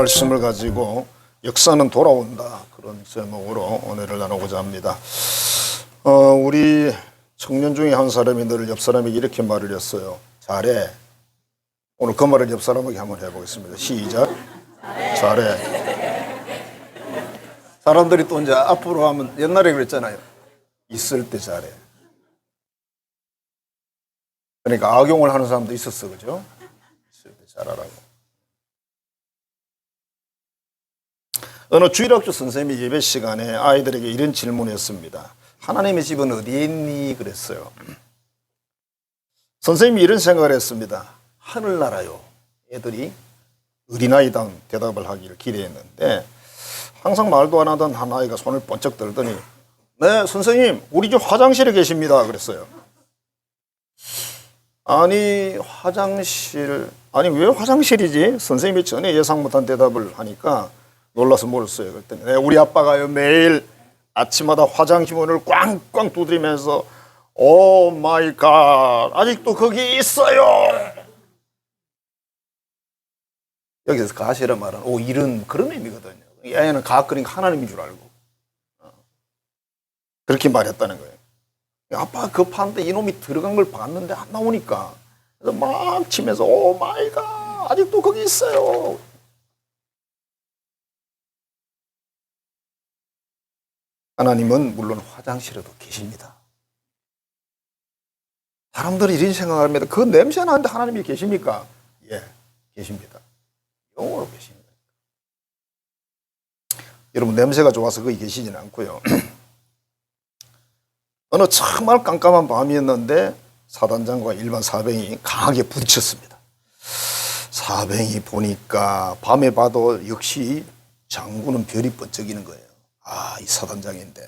말씀을 가지고 역사는 돌아온다, 그런 제목으로 오늘을 나누고자 합니다. 우리 청년 중에 한 사람이 늘 옆 사람에게 이렇게 말을 했어요. 잘해. 오늘 그 말을 옆 사람에게 한번 해보겠습니다. 시작. 잘해. 사람들이 또 이제 앞으로 하면 옛날에 그랬잖아요. 있을 때 잘해. 그러니까 악용을 하는 사람도 있었어, 그죠? 있을 때 잘하라고. 어느 주일학교 선생님이 예배 시간에 아이들에게 이런 질문을 했습니다. 하나님의 집은 어디에 있니? 그랬어요. 선생님이 이런 생각을 했습니다. 하늘나라요. 애들이 어린아이당 대답을 하기를 기대했는데 항상 말도 안 하던 한 아이가 손을 번쩍 들더니 네, 선생님, 우리 집 화장실에 계십니다. 그랬어요. 아니, 왜 화장실이지? 선생님이 전혀 예상 못한 대답을 하니까 놀라서 물었어요. 그랬더니 네, 우리 아빠가요, 매일 아침마다 화장실 문을 꽝꽝 두드리면서 오 마이 갓, 아직도 거기 있어요. 여기서 가시라 말은 이런 그런 의미거든요. 이 아이는 갓 그러니까 하나님인 줄 알고 그렇게 말했다는 거예요. 아빠가 급한데 이놈이 들어간 걸 봤는데 안 나오니까 그래서 막 치면서 오 마이 갓, 아직도 거기 있어요. 하나님은 물론 화장실에도 계십니다. 사람들이 이런 생각을 합니다. 그 냄새 나는데 하나님이 계십니까? 예, 계십니다. 영으로 계십니다. 여러분, 냄새가 좋아서 거기 계시지는 않고요. 어느 정말 깜깜한 밤이었는데 사단장과 일반 사병이 강하게 부딪혔습니다. 사병이 보니까 밤에 봐도 역시 장군은 별이 번쩍이는 거예요. 이 사단장인데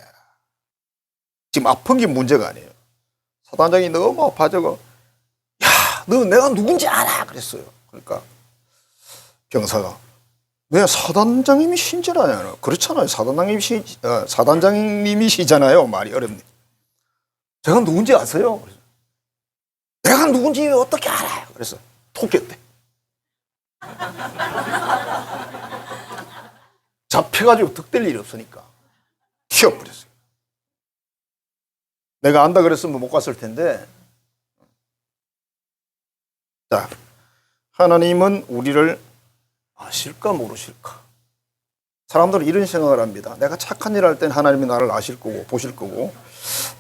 지금 아픈 게 문제가 아니에요. 사단장이 너무 아파져고 야, 너 내가 누군지 알아? 그랬어요. 그러니까 병사가 왜 사단장님이 신지라냐? 그렇잖아요. 사단장님이시잖아요. 말이 어렵네. 제가 누군지 아세요? 그래서 내가 누군지 어떻게 알아요? 그래서 톡했대. 잡혀가지고 득될 일이 없으니까 튀어버렸어요. 내가 안다 그랬으면 못 갔을 텐데. 자, 하나님은 우리를 아실까 모르실까? 사람들은 이런 생각을 합니다. 내가 착한 일 할 땐 하나님이 나를 아실 거고 보실 거고,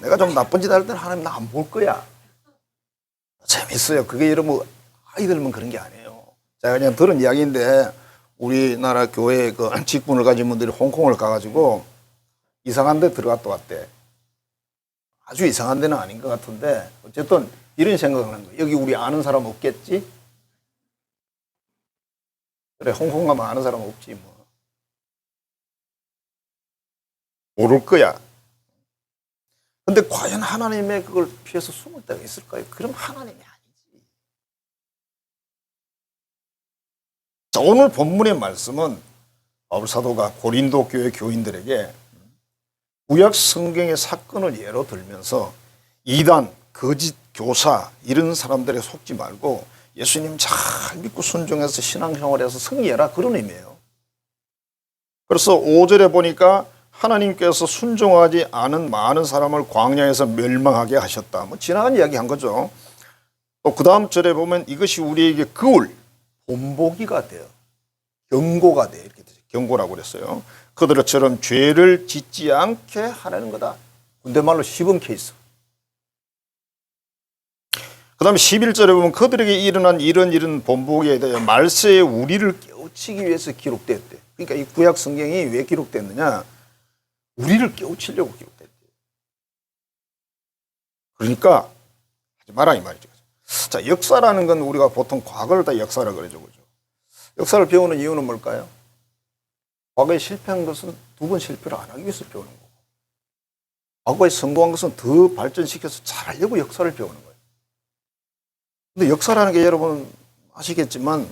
내가 좀 나쁜 짓 할 땐 하나님 나 안 볼 거야. 재밌어요. 그게 여러분 아이들만 그런 게 아니에요. 제가 그냥 들은 이야기인데 우리나라 교회 그 직분을 가진 분들이 홍콩을 가가지고 이상한 데 들어갔다 왔대. 아주 이상한 데는 아닌 것 같은데 어쨌든 이런 생각을 하는 거예요. 여기 우리 아는 사람 없겠지? 그래, 홍콩 가면 아는 사람 없지 뭐. 모를 거야. 근데 과연 하나님의 그걸 피해서 숨을 데가 있을까요? 그럼 하나님이 아니지. 자, 오늘 본문의 말씀은 바울 사도가 고린도 교회 교인들에게 구약 성경의 사건을 예로 들면서 이단, 거짓 교사 이런 사람들에 속지 말고 예수님 잘 믿고 순종해서 신앙생활해서 승리해라, 그런 의미예요. 그래서 5절에 보니까 하나님께서 순종하지 않은 많은 사람을 광야에서 멸망하게 하셨다. 뭐 지나간 이야기 한 거죠. 또 그 다음 절에 보면 이것이 우리에게 그울, 본보기가 돼요. 경고가 돼. 이렇게 되죠. 경고라고 그랬어요. 그들처럼 죄를 짓지 않게 하라는 거다. 군대말로 시범 케이스. 그 다음에 11절에 보면 그들에게 일어난 이런 본보기에 대해 말세에 우리를 깨우치기 위해서 기록됐대. 그러니까 이 구약 성경이 왜 기록됐느냐? 우리를 깨우치려고 기록됐대. 그러니까 하지 마라 이 말이죠. 자, 역사라는 건 우리가 보통 과거를 다 역사라 그러죠. 그죠? 역사를 배우는 이유는 뭘까요? 과거에 실패한 것은 두 번 실패를 안 하기 위해서 배우는 거고, 과거에 성공한 것은 더 발전시켜서 잘하려고 역사를 배우는 거예요. 근데 역사라는 게 여러분 아시겠지만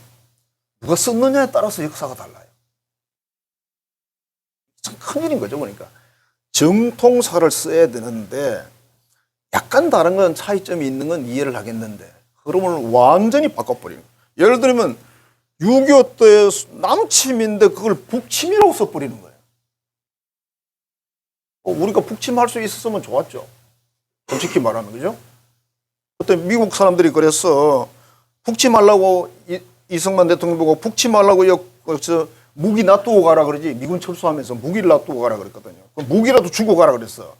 누가 썼느냐에 따라서 역사가 달라요. 참 큰일인 거죠. 그러니까 정통사를 써야 되는데 약간 다른 건 차이점이 있는 건 이해를 하겠는데 흐름을 완전히 바꿔버리는 거예요. 예를 들면 6.25 때 남침인데 그걸 북침이라고 써버리는 거예요. 우리가 북침할 수 있었으면 좋았죠. 솔직히 말하면, 그죠? 그때 미국 사람들이 그랬어. 북침하려고 이승만 대통령 보고 북침하려고 무기 놔두고 가라 그러지. 미군 철수하면서 무기를 놔두고 가라 그랬거든요. 무기라도 주고 가라 그랬어.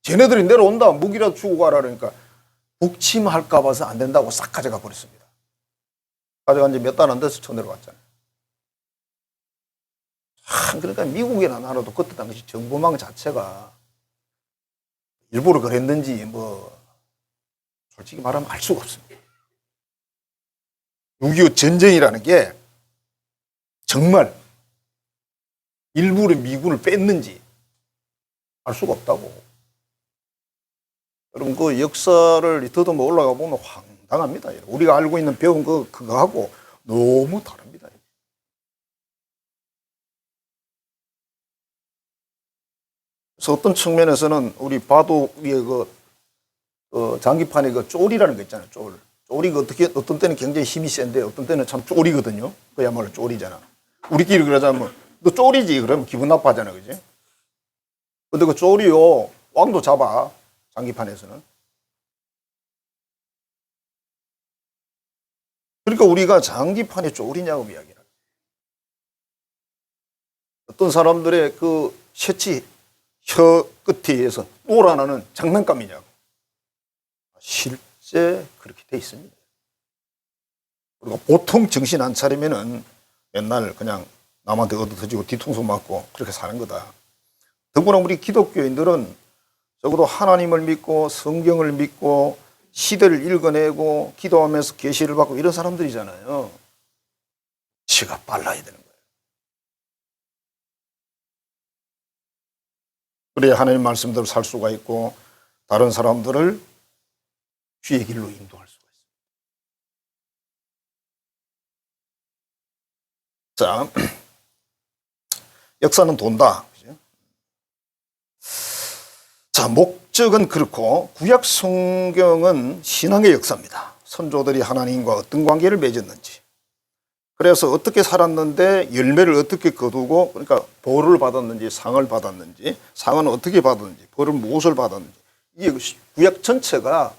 쟤네들이 내려온다. 무기라도 주고 가라 그러니까 북침할까 봐서 안 된다고 싹 가져가 버렸습니다. 가져간 지 몇 달 안 돼서 쳐내려갔잖아요. 참, 그러니까 미국이나 나라도 그때 당시 정보망 자체가 일부러 그랬는지 솔직히 말하면 알 수가 없습니다. 6.25 전쟁이라는 게 정말 일부러 미군을 뺐는지 알 수가 없다고. 여러분 그 역사를 더듬어 올라가 보면 황당합니다. 우리가 알고 있는 배운 그거하고 너무 다릅니다. 그래서 어떤 측면에서는 우리 바도 위에 장기판에 쫄이라는 거 있잖아요. 쫄이가 어떤 때는 굉장히 힘이 센데 어떤 때는 참 쫄이거든요. 그야말로 쫄이잖아. 우리끼리 그러자면 너 쫄이지 그러면 기분 나빠하잖아, 그지? 근데 그 쫄이요 왕도 잡아 장기판에서는. 그러니까 우리가 장기판에 쫄이냐고 이야기를. 어떤 사람들의 그 셔츠 혀 끝에 의해서 쫄아나는 장난감이냐고. 실제 그렇게 돼 있습니다. 그리고 보통 정신 안 차리면은 맨날 그냥 남한테 얻어터지고 뒤통수 맞고 그렇게 사는 거다. 더구나 우리 기독교인들은 적어도 하나님을 믿고 성경을 믿고 시대를 읽어내고 기도하면서 계시를 받고 이런 사람들이잖아요. 지가 빨라야 되는 거예요. 그래야 하나님 말씀대로 살 수가 있고 다른 사람들을 주의 길로 인도할 수가 있습니다. 자, 역사는 돈다. 자, 목적은 그렇고 구약 성경은 신앙의 역사입니다. 선조들이 하나님과 어떤 관계를 맺었는지, 그래서 어떻게 살았는데 열매를 어떻게 거두고, 그러니까 벌을 받았는지 상을 받았는지, 상은 어떻게 받았는지, 벌은 무엇을 받았는지, 이게 구약 전체가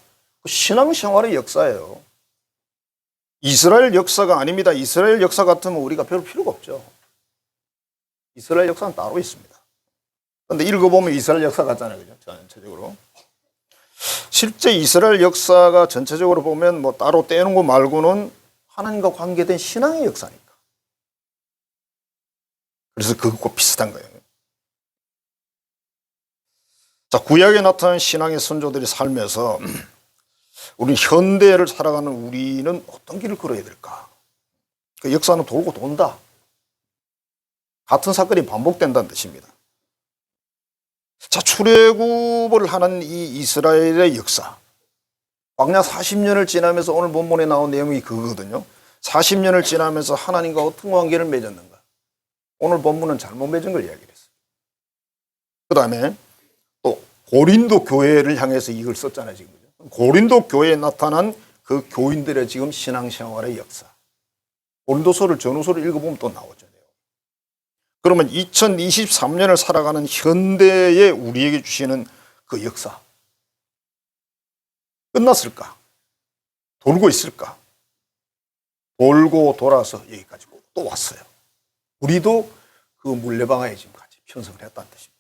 신앙생활의 역사예요. 이스라엘 역사가 아닙니다. 이스라엘 역사 같으면 우리가 별 필요가 없죠. 이스라엘 역사는 따로 있습니다. 그런데 읽어보면 이스라엘 역사 같잖아요. 그죠? 전체적으로. 실제 이스라엘 역사가 전체적으로 보면 뭐 따로 떼는 거 말고는 하나님과 관계된 신앙의 역사니까. 그래서 그것과 비슷한 거예요. 자, 구약에 나타난 신앙의 선조들이 살면서 우리 현대를 살아가는 우리는 어떤 길을 걸어야 될까? 그 역사는 돌고 돈다. 같은 사건이 반복된다는 뜻입니다. 자, 출애굽을 하는 이 이스라엘의 역사. 광야 40년을 지나면서 오늘 본문에 나온 내용이 그거거든요. 40년을 지나면서 하나님과 어떤 관계를 맺었는가. 오늘 본문은 잘못 맺은 걸 이야기를 했어요. 그 다음에 또 고린도 교회를 향해서 이걸 썼잖아요. 지금. 고린도 교회에 나타난 그 교인들의 지금 신앙생활의 역사. 고린도서를 전후서를 읽어보면 또 나오죠. 그러면 2023년을 살아가는 현대에 우리에게 주시는 그 역사. 끝났을까? 돌고 있을까? 돌고 돌아서 여기까지 또 왔어요. 우리도 그 물레방아에 지금 같이 편성을 했다는 뜻입니다.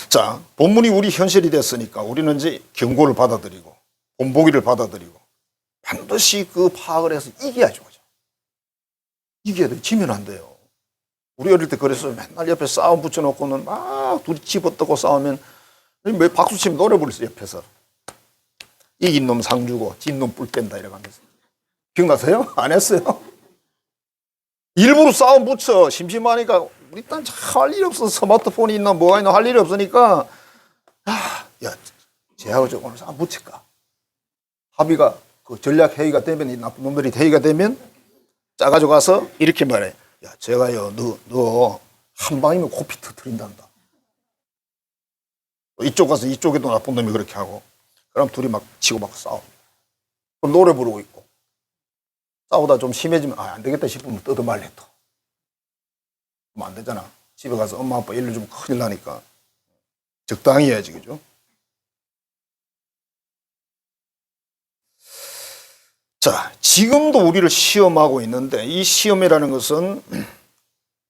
자, 본문이 우리 현실이 됐으니까 우리는 이제 경고를 받아들이고 본보기를 받아들이고 반드시 그 파악을 해서 이겨야죠. 이겨야 돼. 지면 안 돼요. 우리 어릴 때 그래서 맨날 옆에 싸움 붙여놓고는 막 둘이 집어뜯고 싸우면 왜 박수 치면 노래 부르세요 옆에서. 이긴 놈 상 주고 진 놈 뿔 뺀다 이래가면서. 기억나세요? 안 했어요? 일부러 싸움 붙여. 심심하니까 우리 딴 할 일이 없어서 스마트폰이 있나 뭐가 있나 할 일이 없으니까 야 쟤하고 저 오늘 싸움 붙일까? 합의가 그 전략 회의가 되면 이 나쁜 놈들이 회의가 되면 짜가지고 가서 이렇게 말해. 야, 제가요, 너 한 방이면 코피 터뜨린단다. 이쪽 가서 이쪽에도 나쁜 놈이 그렇게 하고. 그럼 둘이 막 치고 막 싸워. 노래 부르고 있고. 싸우다 좀 심해지면 안 되겠다 싶으면 뜯어말래 또. 그럼 안 되잖아. 집에 가서 엄마 아빠 일러주면 큰일 나니까 적당히 해야지, 그죠? 자, 지금도 우리를 시험하고 있는데 이 시험이라는 것은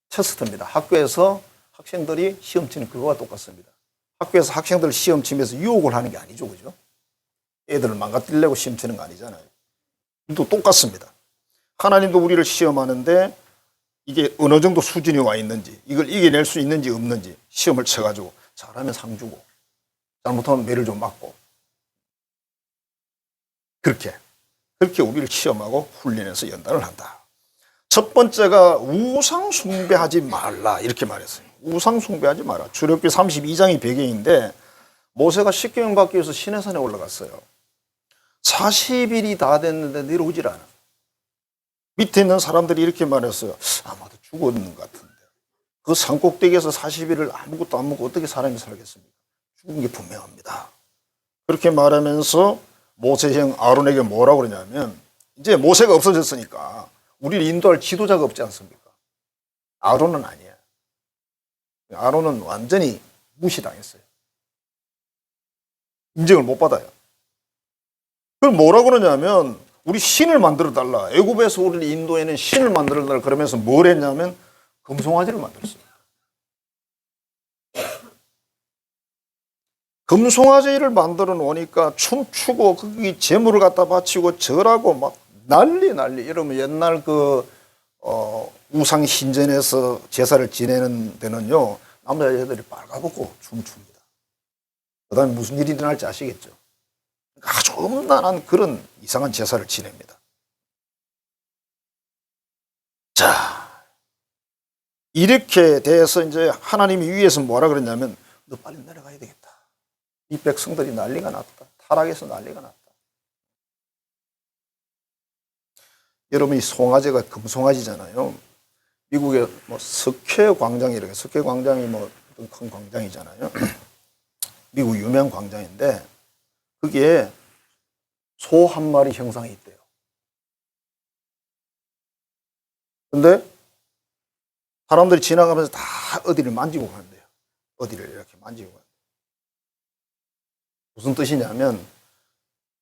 테스트입니다. 학교에서 학생들이 시험 치는 그거와 똑같습니다. 학교에서 학생들 시험 치면서 유혹을 하는 게 아니죠, 그죠? 애들을 망가뜨리려고 시험 치는 거 아니잖아요. 또 똑같습니다. 하나님도 우리를 시험하는데 이게 어느 정도 수준이 와 있는지, 이걸 이겨낼 수 있는지 없는지 시험을 쳐가지고 잘하면 상 주고 잘못하면 매를 좀 맞고 그렇게 우리를 시험하고 훈련해서 연단을 한다. 첫 번째가 우상 숭배하지 말라 이렇게 말했어요. 우상 숭배하지 마라. 출애굽기 32장이 배경인데 모세가 십계명 받기 위해서 시내산에 올라갔어요. 40일이 다 됐는데 내려오질 않아. 밑에 있는 사람들이 이렇게 말했어요. 아마도 죽었는 것 같은데. 그 산꼭대기에서 40일을 아무것도 안 먹고 어떻게 사람이 살겠습니까? 죽은 게 분명합니다. 그렇게 말하면서 모세 형 아론에게 뭐라고 그러냐면 이제 모세가 없어졌으니까 우리를 인도할 지도자가 없지 않습니까? 아론은 아니야. 아론은 완전히 무시당했어요. 인정을 못 받아요. 그럼 뭐라고 그러냐면 우리 신을 만들어 달라. 애굽에서 우리를 인도에는 신을 만들어 달라. 그러면서 뭘 했냐면 금송아지를 만들었어요. 금송아지를 만들어 놓으니까 춤추고 거기 재물을 갖다 바치고 절하고 막 난리. 이러면 옛날 우상 신전에서 제사를 지내는 데는요 남자애들이 빨가벗고 춤춥니다. 그다음에 무슨 일이 일어날지 아시겠죠? 아주 엄난한 그런 이상한 제사를 지냅니다. 자, 이렇게 돼서 이제 하나님이 위에서 뭐라 그랬냐면 너 빨리 내려가야 되겠다. 이 백성들이 난리가 났다. 타락해서 난리가 났다. 여러분 이 송아지가 금송아지잖아요. 미국의 뭐 석회 광장이 석회 광장이 뭐 큰 광장이잖아요. 미국 유명 광장인데 거기에 소 한 마리 형상이 있대요. 근데 사람들이 지나가면서 다 어디를 만지고 간대요. 어디를 이렇게 만지고 간대요. 무슨 뜻이냐면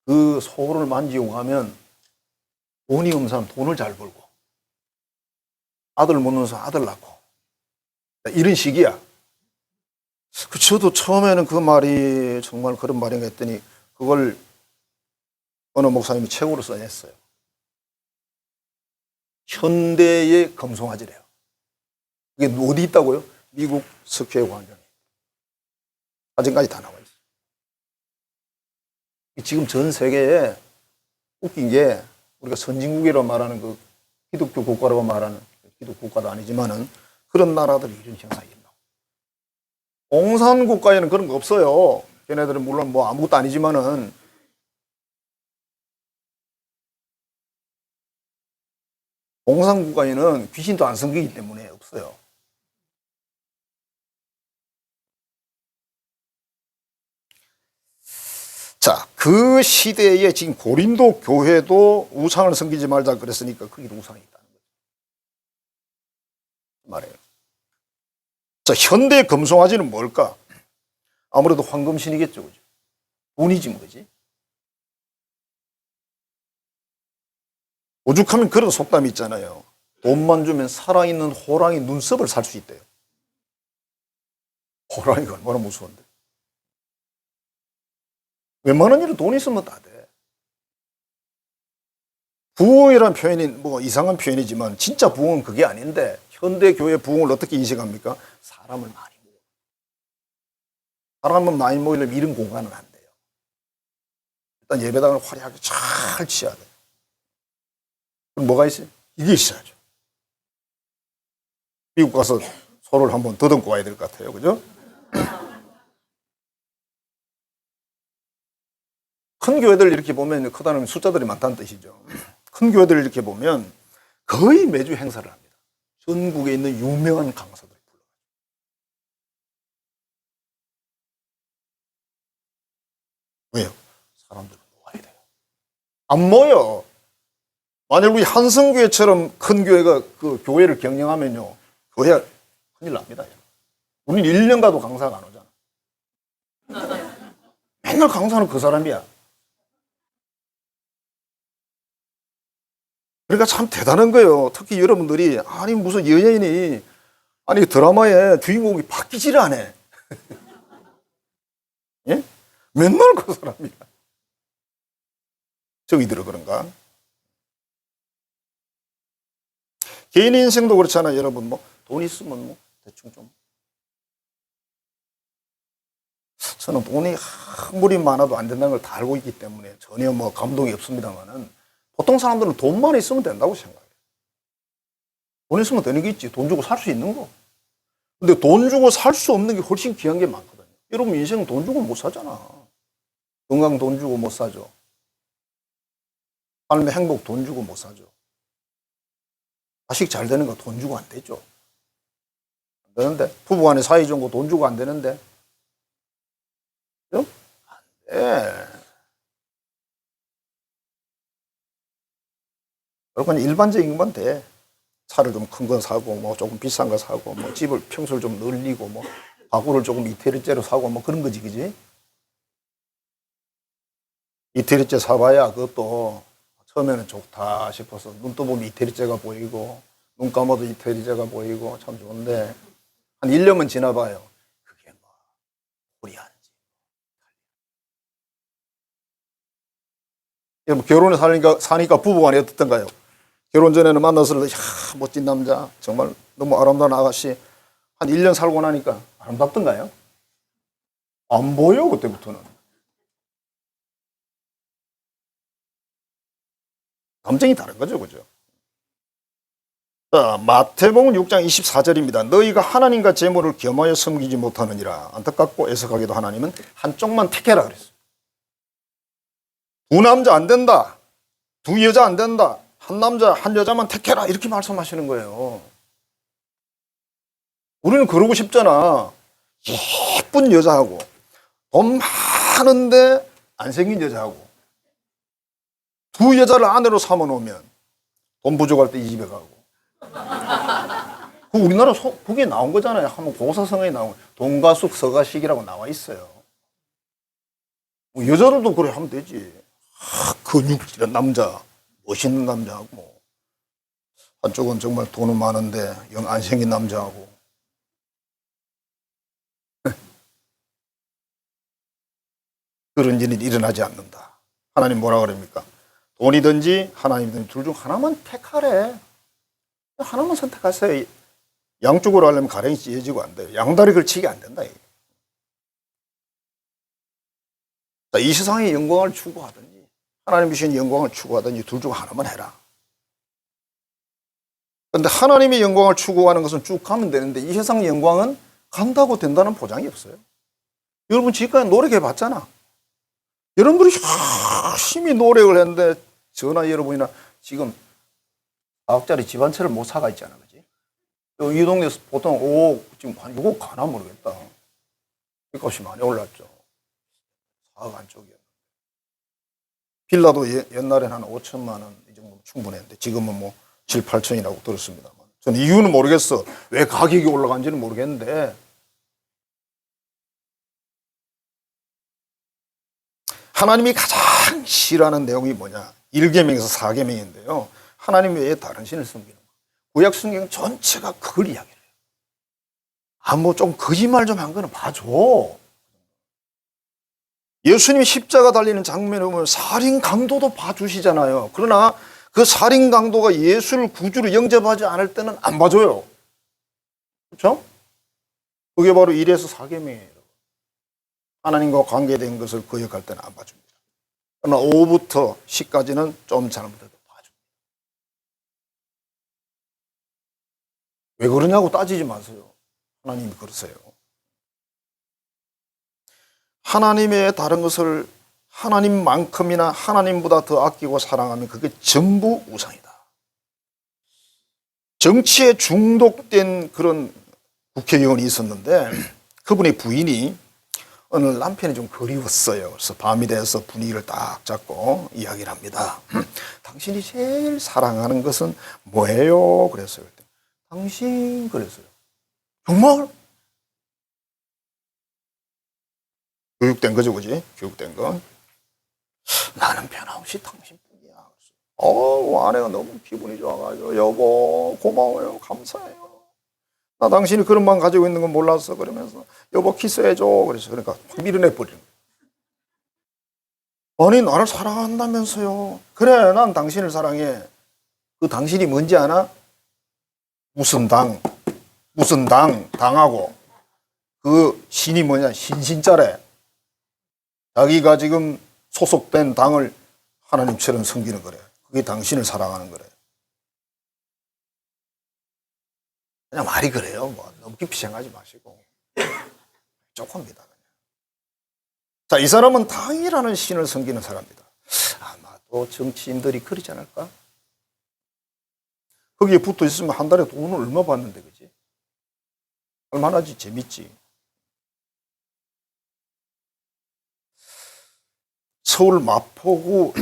그 소를 만지고 가면 돈이 없는 사람 돈을 잘 벌고 아들 못 낳는 사람 아들 낳고 이런 식이야. 저도 처음에는 그 말이 정말 그런 말인가 했더니 그걸 어느 목사님이 책으로 써냈어요. 현대의 금송아지래요. 그게 어디 있다고요? 미국 석회 광장에. 사진까지 다 나와 있어요. 지금 전 세계에 웃긴 게 우리가 선진국이라고 말하는 그 기독교 국가라고 말하는 기독 국가도 아니지만은 그런 나라들이 이런 현상이 있나. 공산국가에는 그런 거 없어요. 걔네들은 물론 뭐 아무것도 아니지만은 공산국가에는 귀신도 안 섬기기 때문에 없어요. 자, 그 시대에 지금 고린도 교회도 우상을 섬기지 말자 그랬으니까 거기도 우상이 있다는 거죠. 말해요. 자, 현대 금송아지는 뭘까? 아무래도 황금신이겠죠, 그죠? 돈이지 뭐지? 오죽하면 그런 속담이 있잖아요. 돈만 주면 살아있는 호랑이 눈썹을 살 수 있대요. 호랑이가 얼마나 무서운데. 웬만한 일은 돈 있으면 다 돼. 부흥이라는 표현이 뭐 이상한 표현이지만 진짜 부흥은 그게 아닌데 현대 교회 부흥을 어떻게 인식합니까? 사람을 많이 모여. 사람을 많이 모이려면 이런 공간은 안 돼요. 일단 예배당을 화려하게 잘 치야 돼요. 그럼 뭐가 있어요? 이게 있어야죠. 미국 가서 소를 한번 더듬고 와야 될 것 같아요. 그죠? 큰 교회들 이렇게 보면 크다는 숫자들이 많다는 뜻이죠. 큰 교회들 이렇게 보면 거의 매주 행사를 합니다. 전국에 있는 유명한 강사들 불러요. 왜요? 사람들은 모아야 돼요. 안 모여. 만약 우리 한성교회처럼 큰 교회가 그 교회를 경영하면요, 교회가 큰일 납니다. 우리는 1년 가도 강사가 안 오잖아. 맨날 강사는 그 사람이야. 그러니까 참 대단한 거예요. 특히 여러분들이, 아니, 무슨 연예인이, 아니, 드라마에 주인공이 바뀌질 않아. 예? 맨날 그 사람이야. 정이 들어 그런가? 개인 인생도 그렇잖아요. 여러분, 뭐, 돈 있으면 뭐, 대충 좀. 저는 돈이 아무리 많아도 안 된다는 걸 다 알고 있기 때문에 전혀 뭐 감동이 없습니다만은 보통 사람들은 돈만 있으면 된다고 생각해요. 돈 있으면 되는 게 있지. 돈 주고 살 수 있는 거. 근데 돈 주고 살 수 없는 게 훨씬 귀한 게 많거든요. 여러분 인생은 돈 주고 못 사잖아. 건강 돈 주고 못 사죠. 삶의 행복 돈 주고 못 사죠. 자식 잘 되는 거 돈 주고 안 되죠. 안 되는데. 부부간의 사이 좋은 거 돈 주고 안 되는데. 그죠? 안 돼. 여러분 일반적인 건 돼. 차를 좀 큰 거 사고, 뭐 조금 비싼 거 사고, 뭐 집을 평수를 좀 늘리고, 뭐 가구를 조금 이태리째로 사고, 뭐 그런 거지, 그지? 이태리째 사봐야 그것도 처음에는 좋다 싶어서 눈 떠보면 이태리째가 보이고, 눈 감아도 이태리째가 보이고, 참 좋은데, 한 1년만 지나봐요. 그게 뭐, 우리 아니지. 결혼을 사니까 부부간에 어떻던가요? 결혼 전에는 만나서, 이야, 멋진 남자, 정말 너무 아름다운 아가씨. 한 1년 살고 나니까 아름답던가요? 안 보여, 그때부터는. 감정이 다른 거죠, 그죠? 자, 마태복음 6장 24절입니다. 너희가 하나님과 재물을 겸하여 섬기지 못하느니라. 안타깝고 애석하게도 하나님은 한쪽만 택해라 그랬어요. 두 남자 안 된다. 두 여자 안 된다. 한 남자, 한 여자만 택해라. 이렇게 말씀하시는 거예요. 우리는 그러고 싶잖아. 예쁜 여자하고, 돈 많은데 안 생긴 여자하고, 두 여자를 아내로 삼아 놓으면 돈 부족할 때 이 집에 가고. 그 우리나라 그게 나온 거잖아요. 한번 고사성어에 나온 돈가숙 서가식이라고 나와 있어요. 뭐 여자들도 그래 하면 되지. 근육질한 남자, 멋있는 남자하고, 뭐. 한쪽은 정말 돈은 많은데 영 안 생긴 남자하고. 그런 일은 일어나지 않는다. 하나님 뭐라 그럽니까? 돈이든지 하나님이든지 둘 중 하나만 택하래. 하나만 선택하세요. 양쪽으로 하려면 가랭이 찢어지고 안 돼요. 양다리 걸치기 안 된다. 자, 이 세상의 영광을 추구하든지 하나님 주신 영광을 추구하든지 둘 중 하나만 해라. 그런데 하나님의 영광을 추구하는 것은 쭉 가면 되는데 이 세상 영광은 간다고 된다는 보장이 없어요. 여러분 지금까지 노력해 봤잖아. 여러분들이 열심히 노력을 했는데 저나 여러분이나 지금 4억짜리 집 한 채를 못 사가 있잖아. 그지? 이 동네에서 보통 5억, 지금 한 6억 가나 모르겠다. 집값이 많이 올랐죠. 4억 안쪽이었는데. 빌라도 옛날엔 한 5천만 원 이 정도 충분했는데 지금은 뭐 7, 8천이라고 들었습니다만. 저는 이유는 모르겠어. 왜 가격이 올라간지는 모르겠는데. 하나님이 가장 싫어하는 내용이 뭐냐? 1계명에서 4계명인데요. 하나님 외에 다른 신을 섬기는 거. 구약 성경 전체가 그걸 이야기해요. 아, 뭐 좀 거짓말 좀 한 거는 봐줘. 예수님이 십자가 달리는 장면을 보면 살인 강도도 봐주시잖아요. 그러나 그 살인 강도가 예수를 구주로 영접하지 않을 때는 안 봐줘요. 그렇죠? 그게 바로 1에서 4계명이에요. 하나님과 관계된 것을 거역할 때는 안 봐줍니다. 그러나 5부터 10까지는 좀 잘못해도 봐줍니다. 왜 그러냐고 따지지 마세요. 하나님이 그러세요. 하나님의 다른 것을 하나님만큼이나 하나님보다 더 아끼고 사랑하면 그게 전부 우상이다. 정치에 중독된 그런 국회의원이 있었는데 그분의 부인이 오늘 남편이 좀 그리웠어요. 그래서 밤이 돼서 분위기를 딱 잡고 이야기를 합니다. 당신이 제일 사랑하는 것은 뭐예요? 그랬어요. 당신 그랬어요. 정말? 교육된 거죠, 그지? 교육된 거. 나는 변함없이 당신뿐이야. 아내가 너무 기분이 좋아가지고 여보 고마워요, 감사해요. 나 당신이 그런 마음 가지고 있는 건 몰랐어. 그러면서 여보 키스해줘. 그래서 그러니까 확 밀어내 버리는 거야. 아니 나를 사랑한다면서요. 그래 난 당신을 사랑해. 그 당신이 뭔지 아나? 무슨 당하고 그 신이 뭐냐 신신자래. 자기가 지금 소속된 당을 하나님처럼 섬기는 거래. 그게 당신을 사랑하는 거래. 그냥 말이 그래요. 뭐 너무 깊이 생각하지 마시고 조금입니다. 자, 이 사람은 당이라는 신을 섬기는 사람입니다. 아마도 정치인들이 그러지 않을까? 거기에 붙어 있으면 한 달에 돈을 얼마 받는데, 그지? 얼마나지 재밌지. 서울 마포구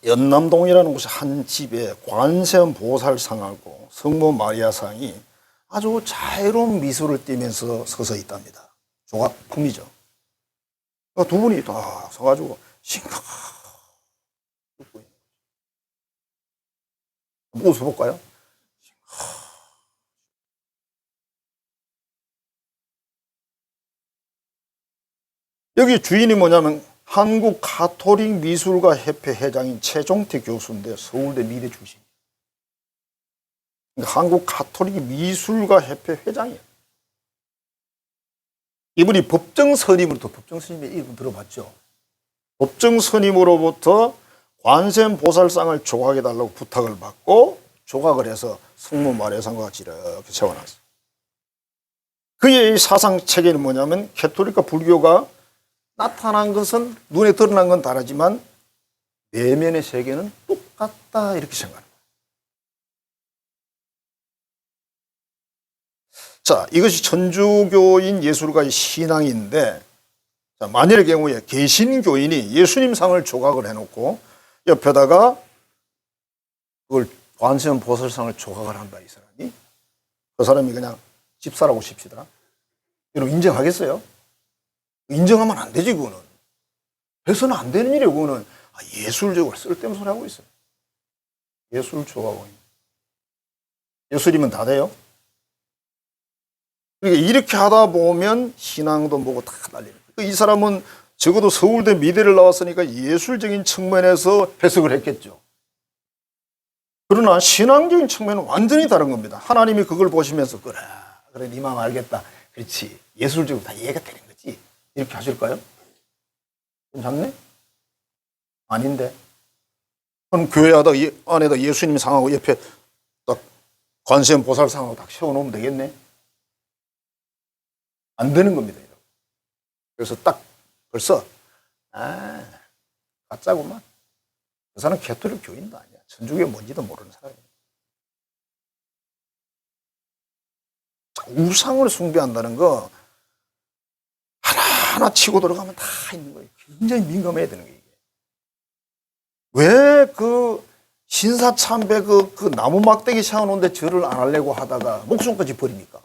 연남동이라는 곳의 한 집에 관세음 보살상하고 성모 마리아상이 아주 자유로운 미소를 띠면서 서서 있답니다. 조각품이죠. 두 분이 딱 서가지고 심각 웃고 있는 거죠. 웃어볼까요? 여기 주인이 뭐냐면 한국 가톨릭 미술가 협회 회장인 최종태 교수인데 서울대 미대 출신. 그러니까 한국 가톨릭 미술가 협회 회장이에요. 이분이 법정 스님으로부터, 법정 스님의 이름 들어봤죠? 법정 스님으로부터 관세음 보살상을 조각해달라고 부탁을 받고 조각을 해서 성모 마리아상과 같이 이렇게 세워놨어요. 그의 이 사상 체계는 뭐냐면 가톨릭과 불교가 나타난 것은 눈에 드러난 건 다르지만 내면의 세계는 똑같다 이렇게 생각합니다. 자, 이것이 천주교인 예술가의 신앙인데, 자, 만일의 경우에 개신교인이 예수님 상을 조각을 해놓고 옆에다가 그걸 관세음 보살상을 조각을 한다, 이 사람이. 그 사람이 그냥 집사라고 칩시다. 여러분 인정하겠어요? 인정하면 안 되지, 그거는. 해서는 안 되는 일이에요, 그거는. 예술적으로 쓸데없는 소리 하고 있어요. 예술 조각원. 예술이면 다 돼요? 그러니까 이렇게 하다 보면 신앙도 뭐고 다 날리는 거예요. 이 사람은 적어도 서울대 미대를 나왔으니까 예술적인 측면에서 해석을 했겠죠. 그러나 신앙적인 측면은 완전히 다른 겁니다. 하나님이 그걸 보시면서 그래 네 마음 알겠다. 그렇지. 예술적으로 다 이해가 되는 거지. 이렇게 하실까요? 괜찮네? 아닌데. 그럼 교회 하다 안에다 예수님 상하고 옆에 딱 관세음 보살 상하고 딱 세워놓으면 되겠네? 안 되는 겁니다. 그래서 딱 벌써 가짜구만. 그 사람은 가톨릭 교인도 아니야. 천주교 뭔지도 모르는 사람이야. 우상을 숭배한다는 거 하나하나 치고 들어가면 다 있는 거예요. 굉장히 민감해야 되는 거예요. 왜 그 신사참배 그 나무 막대기 세워놓은데 절을 안 하려고 하다가 목숨까지 버립니까?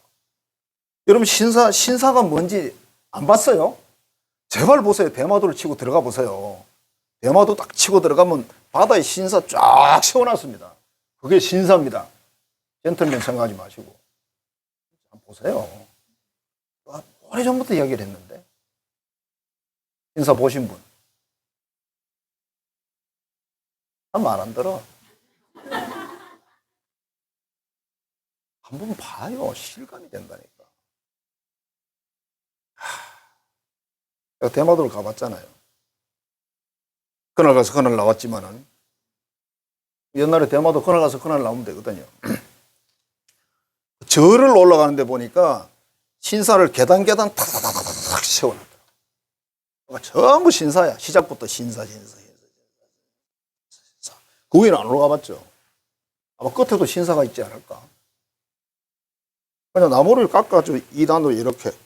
여러분 신사가 뭔지 안 봤어요? 제발 보세요. 대마도를 치고 들어가 보세요. 대마도 딱 치고 들어가면 바다에 신사 쫙 세워놨습니다. 그게 신사입니다. 젠틀맨 생각하지 마시고. 한번 보세요. 오래전부터 이야기를 했는데. 신사 보신 분? 말 안 들어. 한번 봐요. 실감이 된다니까. 제가 대마도를 가봤잖아요. 그날 가서 그날 나왔지만은 옛날에 대마도 그날 가서 그날 나오면 되거든요. 절을 올라가는데 보니까 신사를 계단 탁탁탁탁 세워놨더라고요. 그러니까 전부 신사야. 시작부터 신사. 그 위는 안 올라가봤죠. 아마 끝에도 신사가 있지 않을까. 그냥 나무를 깎아가지고 2단으로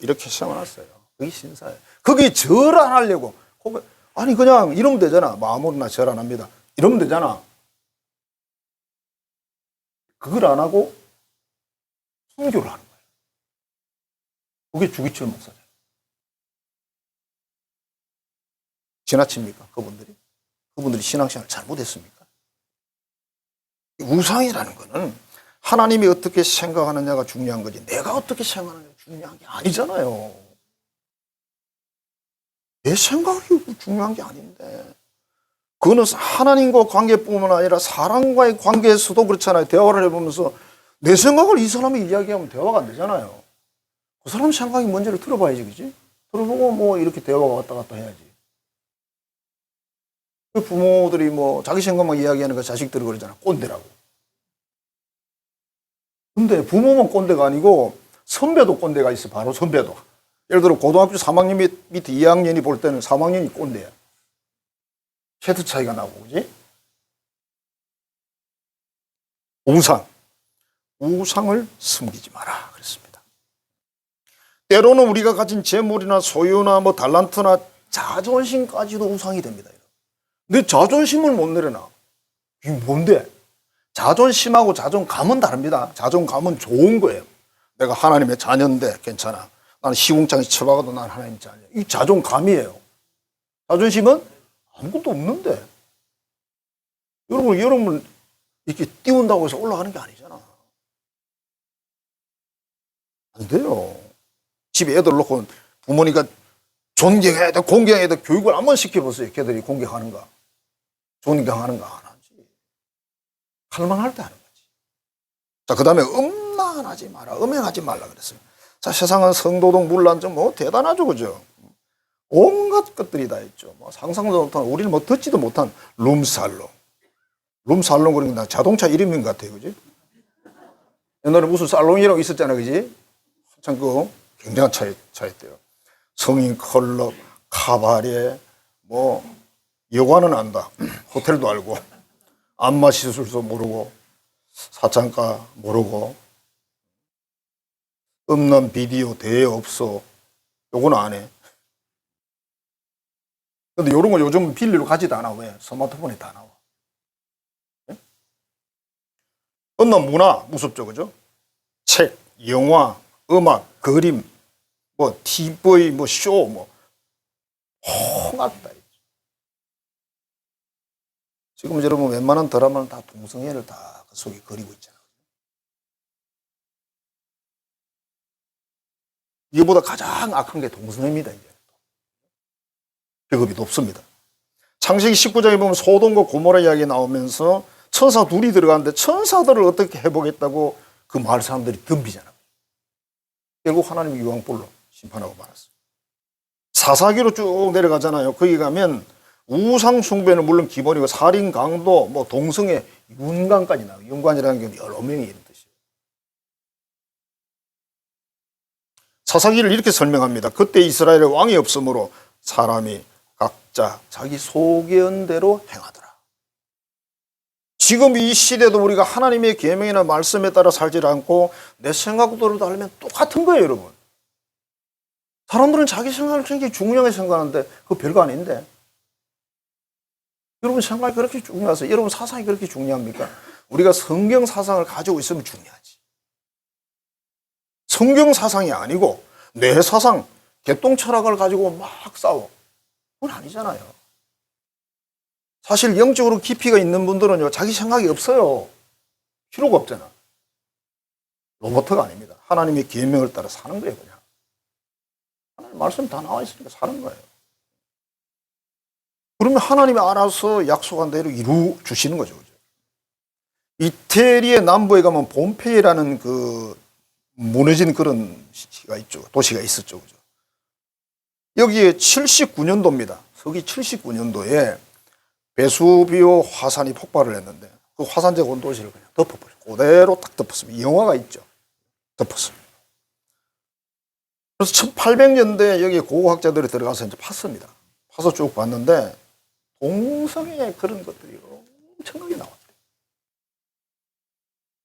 이렇게 세워놨어요. 그게 신사예요. 거기 절 안 하려고. 아니, 그냥 이러면 되잖아. 마음으로나 절 안 합니다. 이러면 되잖아. 그걸 안 하고 순교를 하는 거예요. 그게 주기철 목사죠. 지나칩니까? 그분들이 신앙생활 잘못했습니까? 우상이라는 거는 하나님이 어떻게 생각하느냐가 중요한 거지 내가 어떻게 생각하느냐가 중요한 게 아니잖아요. 내 생각이 중요한 게 아닌데 그거는 하나님과 관계뿐만 아니라 사람과의 관계에서도 그렇잖아요. 대화를 해보면서 내 생각을 이 사람이 이야기하면 대화가 안 되잖아요. 그 사람 생각이 뭔지를 들어봐야지, 그지? 들어보고 뭐 이렇게 대화가 왔다 갔다 해야지. 부모들이 뭐 자기 생각만 이야기하는 거 자식들이 그러잖아. 꼰대라고. 근데 부모만 꼰대가 아니고 선배도 꼰대가 있어. 바로 선배도. 예를 들어 고등학교 3학년 밑에 2학년이 볼 때는 3학년이 꼰대야. 세트 차이가 나고, 그지? 우상을 숨기지 마라 그랬습니다. 때로는 우리가 가진 재물이나 소유나 뭐 달란트나 자존심까지도 우상이 됩니다. 내 자존심을 못 내려놔. 이게 뭔데? 자존심하고 자존감은 다릅니다. 자존감은 좋은 거예요. 내가 하나님의 자녀인데 괜찮아. 나는 시궁창에 처박아도 난 하나님 자녀. 이 자존감이에요. 자존심은 아무것도 없는데. 여러분 이렇게 띄운다고 해서 올라가는 게 아니잖아. 안 돼요. 집에 애들 놓고 부모니까 존경해야 돼, 공경해야 돼. 교육을 한번 시켜보세요. 걔들이 공경하는가? 존경하는가? 안 하지. 할만할 때 하는 거지. 자, 그 다음에 음란하지 마라. 음행하지 말라 그랬어요. 자, 세상은 성도덕, 문란점 뭐 대단하죠, 그죠? 온갖 것들이 다 있죠. 뭐 상상도 못한, 우리는 뭐 듣지도 못한 룸살롱. 룸살롱 그런 건 자동차 이름인 것 같아요, 그지? 옛날에 무슨 살롱이라고 있었잖아, 그지? 참 그 굉장한 차였대요. 성인 클럽, 카바레, 뭐 여관은 안다. 호텔도 알고, 안마 시술도 모르고, 사창가 모르고, 없는 비디오 대회 없어. 요거는 안 해. 근데 요런 거 요즘 빌리로 가지도 않아. 왜? 스마트폰에 다 나와. 네? 없는 문화 무섭죠, 그죠? 책, 영화, 음악, 그림, 뭐 TV, 뭐 쇼, 뭐 홍합다. 지금 여러분 웬만한 드라마는 다 동성애를 다 그 속에 그리고 있잖아요. 이거보다 가장 악한 게 동성애입니다. 이제 계급이 높습니다. 창세기 19장에 보면 소돔과 고모라 이야기 나오면서 천사 둘이 들어가는데 천사들을 어떻게 해보겠다고 그 마을 사람들이 덤비잖아요. 결국 하나님이 유황불로 심판하고 말았어요. 사사기로 쭉 내려가잖아요. 거기 가면 우상 숭배는 물론 기본이고 살인, 강도, 뭐 동성애, 윤관까지 나와요. 윤관이라는 게 여러 명이 이런 뜻이에요. 사사기를 이렇게 설명합니다. 그때 이스라엘에 왕이 없으므로 사람이 각자 자기 소견대로 행하더라. 지금 이 시대도 우리가 하나님의 계명이나 말씀에 따라 살지 않고 내 생각대로 살면 똑같은 거예요, 여러분. 사람들은 자기 생각을 굉장히 중요하게 생각하는데 그거 별거 아닌데. 여러분 생각이 그렇게 중요해서 여러분 사상이 그렇게 중요합니까? 우리가 성경 사상을 가지고 있으면 중요하지. 성경 사상이 아니고 내 사상, 개똥 철학을 가지고 막 싸워. 그건 아니잖아요. 사실 영적으로 깊이가 있는 분들은요, 자기 생각이 없어요. 필요가 없잖아. 로봇가 아닙니다. 하나님의 계명을 따라 사는 거예요, 그냥. 하나님 말씀 다 나와 있으니까 사는 거예요. 그러면 하나님이 알아서 약속한 대로 이루 주시는 거죠. 그죠? 이태리의 남부에 가면 폼페이라는 그 무너진 그런 시가 있죠. 도시가 있었죠. 그죠? 여기에 79년도입니다. 서기 79년도에 베수비오 화산이 폭발을 했는데 그 화산재 온도시를 그냥 덮어버려요. 그대로 딱 덮었습니다. 영화가 있죠. 덮었습니다. 그래서 1800년대에 여기 고고학자들이 들어가서 이제 팠습니다. 파서 쭉 봤는데 동성애의 그런 것들이 엄청나게 나왔대요.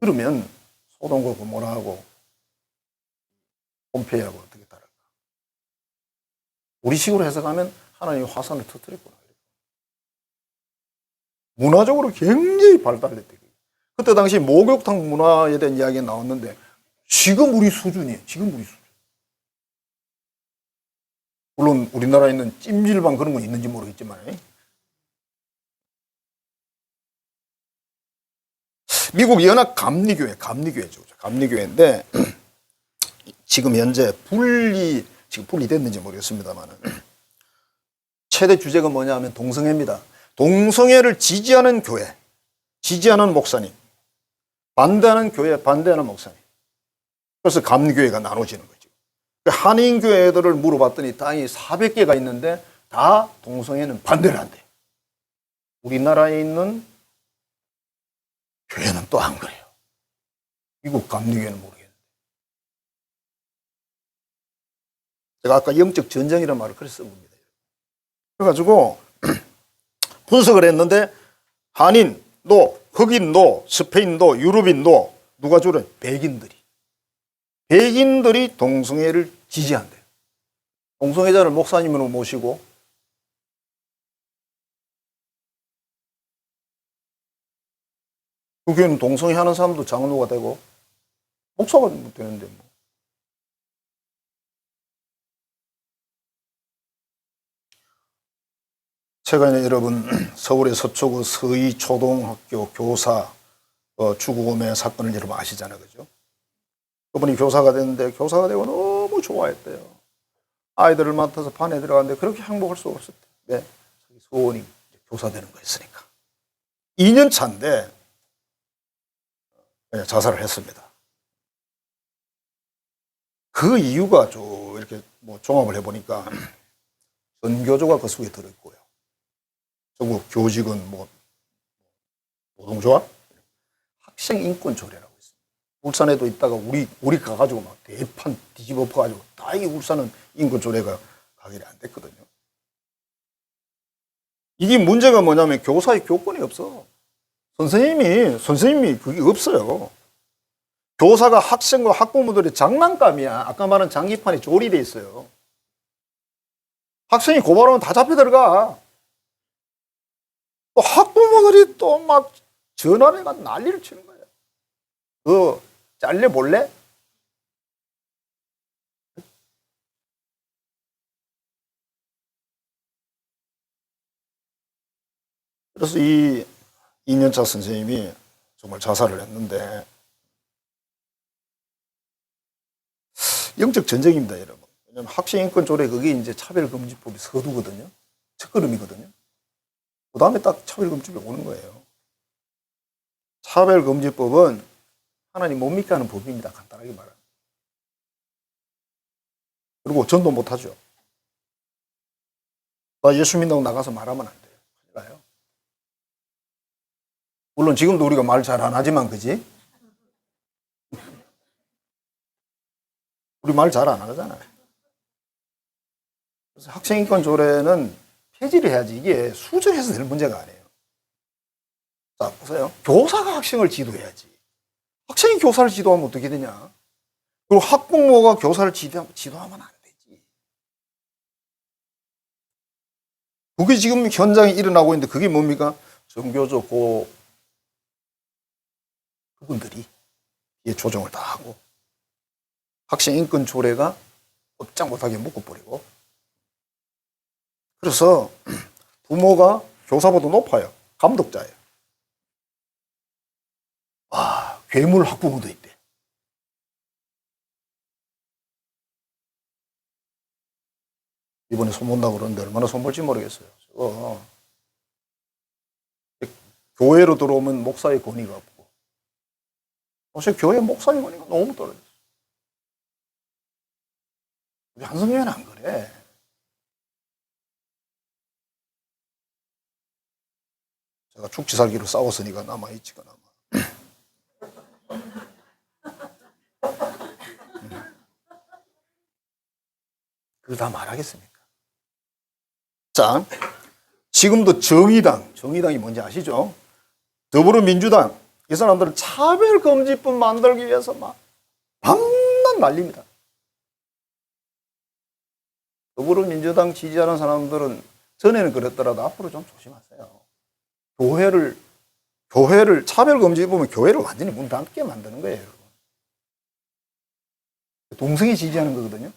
그러면 소돔과 고모라하고 폼페이하고 어떻게 다를까? 우리 식으로 해석하면 하나님이 화산을 터뜨렸구나. 문화적으로 굉장히 발달했대. 그때 당시 목욕탕 문화에 대한 이야기가 나왔는데 지금 우리 수준이에요. 지금 우리 수준. 물론 우리나라에 있는 찜질방 그런 건 있는지 모르겠지만 미국 연합 감리교회죠. 감리교회인데 지금 현재 분리됐는지 모르겠습니다만 최대 주제가 뭐냐 하면 동성애입니다. 동성애를 지지하는 교회, 지지하는 목사님, 반대하는 교회, 반대하는 목사님. 그래서 감리교회가 나눠지는 거죠. 한인교회들을 물어봤더니 땅이 400개가 있는데 다 동성애는 반대를 한대요. 우리나라에 있는 교회는 또 안 그래요. 미국 감리교회는 모르겠는데. 제가 아까 영적 전쟁이라는 말을 그래서 쓴 겁니다. 그래가지고 분석을 했는데 한인도, 흑인도, 스페인도, 유럽인도 누가 주로? 백인들이 동성애를 지지한대요. 동성애자를 목사님으로 모시고 그 교회는 동성애 하는 사람도 장로가 되고 목사가 되는데 뭐. 최근에 여러분 서울의 서초구 서희초등학교 교사 죽음의 사건을 여러분 아시잖아요. 그죠? 그분이 교사가 됐는데 교사가 되고 너무 좋아했대요. 아이들을 맡아서 반에 들어갔는데 그렇게 행복할 수가 없었대요. 네. 소원이 교사 되는 거였으니까. 2년 차인데 자살을 했습니다. 그 이유가 좀 이렇게 뭐 종합을 해보니까 전교조가 그 속에 들어있고요. 전국 교직원 노동조합, 학생 인권 조례라고 있습니다. 울산에도 있다가 우리 가가지고 막 대판 뒤집어 엎어가지고 다행히 울산은 인권 조례가 가결이 안 됐거든요. 이게 문제가 뭐냐면 교사의 교권이 없어. 선생님이 그게 없어요. 교사가 학생과 학부모들의 장난감이야. 아까 말한 장기판에 조리돼 있어요. 학생이 고발하면 다 잡혀 들어가. 또 학부모들이 또 막 전화해가 난리를 치는 거예요. 너 잘래 볼래? 그래서 이 2년차 선생님이 정말 자살을 했는데 영적 전쟁입니다, 여러분. 왜냐하면 학생인권 조례 그게 이제 차별금지법이 서두거든요. 첫걸음이거든요. 그 다음에 딱 차별금지법이 오는 거예요. 차별금지법은 하나님 못 믿게 하는 법입니다. 간단하게 말하면. 그리고 전도 못하죠. 나 예수 믿는다고 나가서 말하면 안 돼요. 큰일 나요. 물론 지금도 우리가 말 잘 안 하지만 그지? 우리 말 잘 안 하잖아요. 그래서 학생인권 조례는 폐지를 해야지 이게 수정해서 될 문제가 아니에요. 자, 보세요. 교사가 학생을 지도해야지. 학생이 교사를 지도하면 어떻게 되냐? 그리고 학부모가 교사를 지도하면 안 되지. 그게 지금 현장에 일어나고 있는데 그게 뭡니까? 정교조 그분들이 이 조정을 다 하고 학생인권 조례가 꼼짝 못하게 묶어버리고 그래서 부모가 교사보다 높아요. 감독자예요. 와, 괴물 학부모도 있대. 이번에 손본다고 그러는데 얼마나 손볼지 모르겠어요. 교회로 들어오면 목사의 권위가 없고 사실 교회 목사의 권위가 너무 떨어졌어요. 우리 한성교회는 안 그래. 제가 죽지 살기로 싸웠으니까 남아있지가 남아. 그거 다 말하겠습니까? 자, 지금도 정의당이 뭔지 아시죠? 더불어민주당, 이 사람들은 차별금지법 만들기 위해서 막 밤낮 난립니다. 더불어민주당 지지하는 사람들은 전에는 그랬더라도 앞으로 좀 조심하세요. 교회를 차별금지 보면 교회를 완전히 문 닫게 만드는 거예요, 여러분. 동성애 지지하는 거거든요.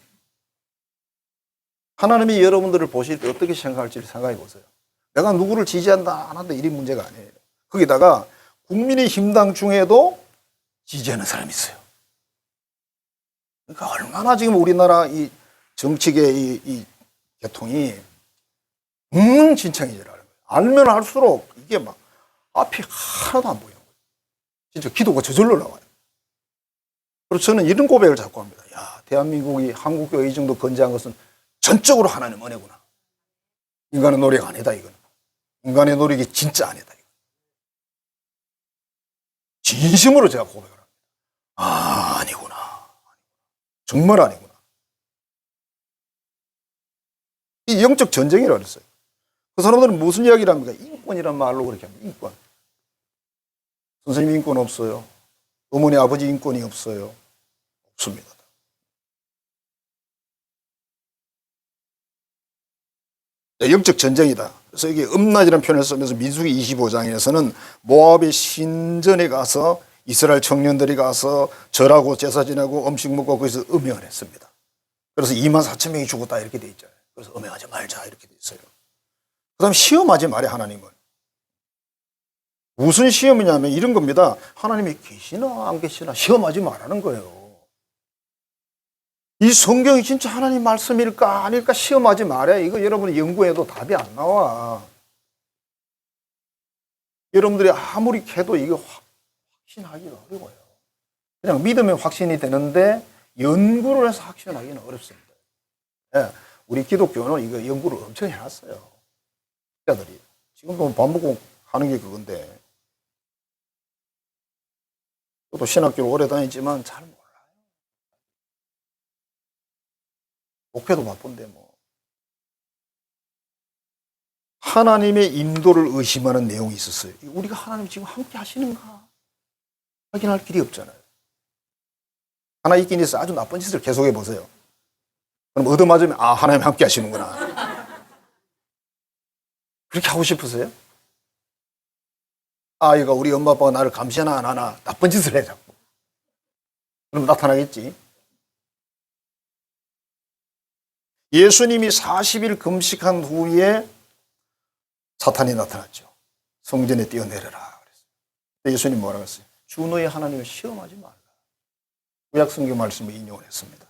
하나님이 여러분들을 보실 때 어떻게 생각할지를 생각해 보세요. 내가 누구를 지지한다 안 한다 이런 문제가 아니에요. 거기다가 국민의힘당 중에도 지지하는 사람이 있어요. 그러니까 얼마나 지금 우리나라 이 정치계 이 계통이 엉망진창이라는 거예요. 알면 알수록 이게 막 앞이 하나도 안 보이는 거예요. 진짜 기도가 저절로 나와요. 그래서 저는 이런 고백을 자꾸 합니다. 야, 대한민국이 한국교회 이 정도 건재한 것은 전적으로 하나님 은혜구나. 인간의 노력 아니다, 이거는. 인간의 노력이 진짜 아니다, 이거. 진심으로 제가 고백을 합니다. 아, 아니구나. 정말 아니구나. 이 영적 전쟁이라고 그랬어요. 그 사람들은 무슨 이야기를 합니까? 인권이란 말로 그렇게 합니다. 인권. 선생님 인권 없어요. 어머니 아버지 인권이 없어요. 없습니다. 영적 전쟁이다. 그래서 이게 음란이라는 표현을 쓰면서 민수기 25장에서는 모압의 신전에 가서 이스라엘 청년들이 가서 절하고 제사 지내고 음식 먹고 거기서 음행을 했습니다. 그래서 24,000명이 죽었다 이렇게 돼 있잖아요. 그래서 음행하지 말자 이렇게 돼 있어요. 그 다음에 시험하지 말해 하나님을. 무슨 시험이냐면 이런 겁니다. 하나님이 계시나 안 계시나 시험하지 말라는 거예요. 이 성경이 진짜 하나님 말씀일까 아닐까 시험하지 말아요. 이거 여러분이 연구해도 답이 안 나와. 여러분들이 아무리 캐도 이거 확신하기가 어려워요. 그냥 믿으면 확신이 되는데 연구를 해서 확신하기는 어렵습니다. 네, 우리 기독교는 이거 연구를 엄청 해놨어요. 학자들이. 지금도 반복하는 게 그건데. 저도 신학교를 오래 다녔지만 잘 몰라요. 목회도 바쁜데 뭐. 하나님의 인도를 의심하는 내용이 있었어요. 우리가 하나님 지금 함께 하시는가? 확인할 길이 없잖아요. 하나 있긴 있어 아주 나쁜 짓을 계속해 보세요. 그럼 얻어맞으면 아 하나님 함께 하시는구나. 그렇게 하고 싶으세요? 아이가 우리 엄마 아빠가 나를 감시하나 안 하나 나쁜 짓을 해 자꾸. 그럼 나타나겠지. 예수님이 40일 금식한 후에 사탄이 나타났죠. 성전에 뛰어내려라 그랬어요. 예수님 뭐라고 했어요? 주 너의 하나님을 시험하지 말라. 구약 성경 말씀을 인용을 했습니다.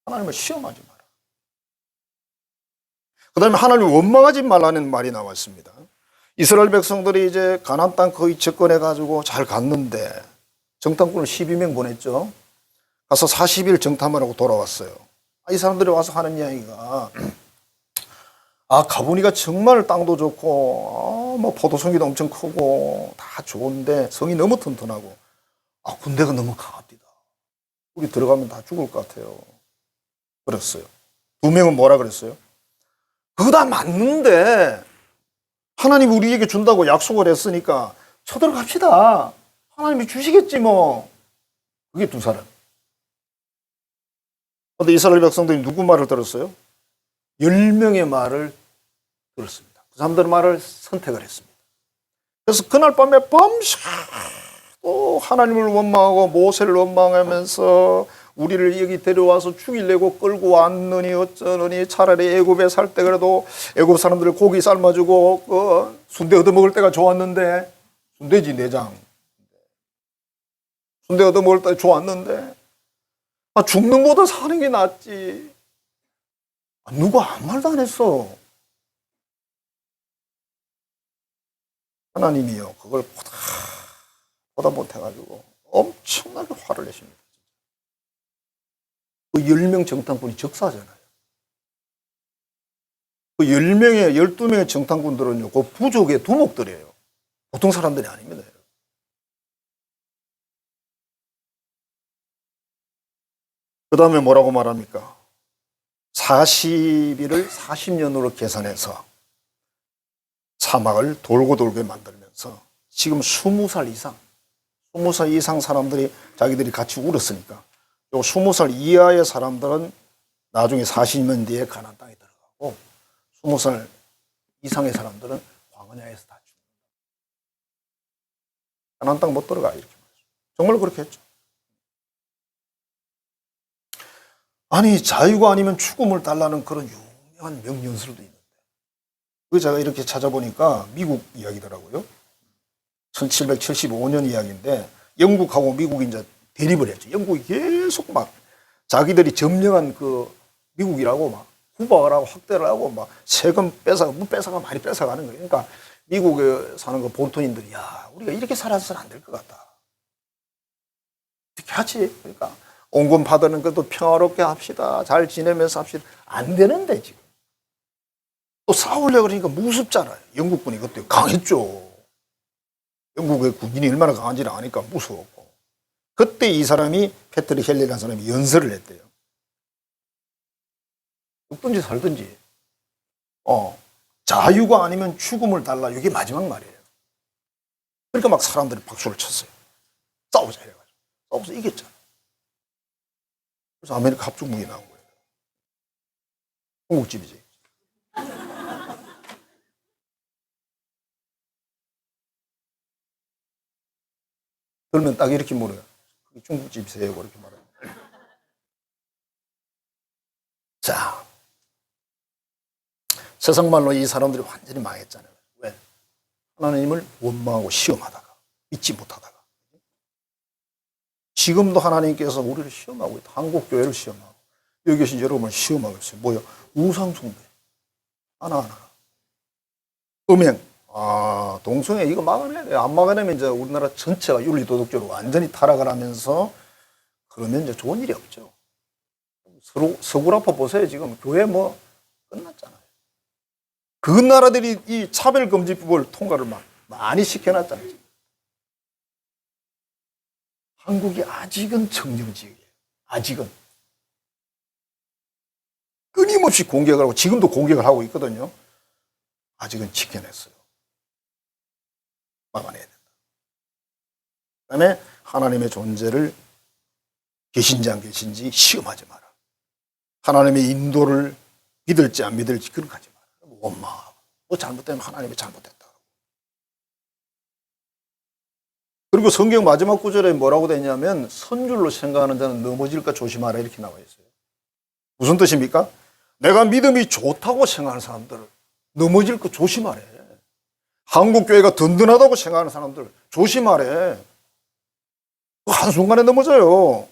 하나님을 시험하지 마라. 그 다음에 하나님을 원망하지 말라는 말이 나왔습니다. 이스라엘 백성들이 이제 가나안 땅 거의 접근해가지고 잘 갔는데 정탐꾼을 12명 보냈죠. 가서 40일 정탐을 하고 돌아왔어요. 이 사람들이 와서 하는 이야기가 가보니까 정말 땅도 좋고 뭐 포도송이도 엄청 크고 다 좋은데 성이 너무 튼튼하고 군대가 너무 강합니다. 우리 들어가면 다 죽을 것 같아요. 그랬어요. 두 명은 뭐라 그랬어요? 그거 다 맞는데 하나님이 우리에게 준다고 약속을 했으니까 쳐들어갑시다. 하나님이 주시겠지 뭐. 그게 두 사람. 그런데 이스라엘 백성들이 누구 말을 들었어요? 10명의 말을 들었습니다. 그 사람들의 말을 선택을 했습니다. 그래서 그날 밤에 밤새도 하나님을 원망하고 모세를 원망하면서 우리를 여기 데려와서 죽이려고 끌고 왔느니 어쩌느니 차라리 애굽에 살 때 그래도 애굽 사람들 고기 삶아주고 순대 얻어먹을 때가 좋았는데 순대지 내장 순대 얻어먹을 때 좋았는데 죽는 것보다 사는 게 낫지. 누가 아무 말도 안 했어. 하나님이요 그걸 보다 못해가지고 엄청나게 화를 내십니다. 그 10명 정탐꾼이 적사잖아요. 그 10명의 12명의 정탐꾼들은요 그 부족의 두목들이에요. 보통 사람들이 아닙니다. 그 다음에 뭐라고 말합니까? 40일을 40년으로 계산해서 사막을 돌고 돌게 만들면서 지금 20살 이상 사람들이 자기들이 같이 울었으니까 요 20살 이하의 사람들은 나중에 40년 뒤에 가나안 땅에 들어가고 20살 이상의 사람들은 광야에서 다 죽는다. 가나안 땅 못 들어가 이렇게 말이죠. 정말 그렇게 했죠. 아니 자유가 아니면 죽음을 달라는 그런 유명한 명연설도 있는데 그 제가 이렇게 찾아보니까 미국 이야기더라고요. 1775년 이야기인데 영국하고 미국이 이제 대립을 했죠. 영국이 계속 막 자기들이 점령한 그 미국이라고 막 후박을 하고 확대를 하고 막 세금 뺏어가 많이 뺏어가는 거예요. 그러니까 미국에 사는 그 본토인들이 야 우리가 이렇게 살아서는 안 될 것 같다. 어떻게 하지? 그러니까 온건 받는 것도 평화롭게 합시다. 잘 지내면서 합시다. 안 되는데 지금. 또 싸우려고 그러니까 무섭잖아요. 영국군이 그때 강했죠. 영국의 군인이 얼마나 강한지를 아니까 무서웠고. 그때 이 사람이 패트릭 헬리라는 사람이 연설을 했대요. 죽든지 살든지 자유가 아니면 죽음을 달라. 이게 마지막 말이에요. 그러니까 막 사람들이 박수를 쳤어요. 싸우자 이래가지고. 싸워서 이겼잖아. 그래서 아메리카 합중국이 나온 거예요. 중국집이지. 그러면 딱 이렇게 물어요. 중국집이세요? 그렇게 말해요. 자, 세상 말로 이 사람들이 완전히 망했잖아요. 왜? 하나님을 원망하고 시험하다가, 믿지 못하다가. 지금도 하나님께서 우리를 시험하고 있다. 한국 교회를 시험하고, 여기 계신 여러분을 시험하고 있어요. 뭐요? 우상숭배. 하나하나. 음행. 동성애 이거 막아내야 돼요. 안 막아내면 이제 우리나라 전체가 윤리도덕적으로 완전히 타락을 하면서 그러면 이제 좋은 일이 없죠. 서구라파 보세요. 지금 교회 뭐 끝났잖아요. 그 나라들이 이 차별금지법을 통과를 막 많이 시켜놨잖아요. 한국이 아직은 청정지역이에요. 아직은. 끊임없이 공격을 하고 지금도 공격을 하고 있거든요. 아직은 지켜냈어요. 막아내야 된다. 그 다음에 하나님의 존재를 계신지 안 계신지 시험하지 마라. 하나님의 인도를 믿을지 안 믿을지 그런 거 하지 마라. 원망하고 뭐 잘못되면 하나님이 잘못됐다. 그리고 성경 마지막 구절에 뭐라고 돼 있냐면 선줄로 생각하는 자는 넘어질까 조심하라 이렇게 나와 있어요. 무슨 뜻입니까? 내가 믿음이 좋다고 생각하는 사람들 넘어질 거 조심하래. 한국교회가 든든하다고 생각하는 사람들 조심하래. 한순간에 넘어져요.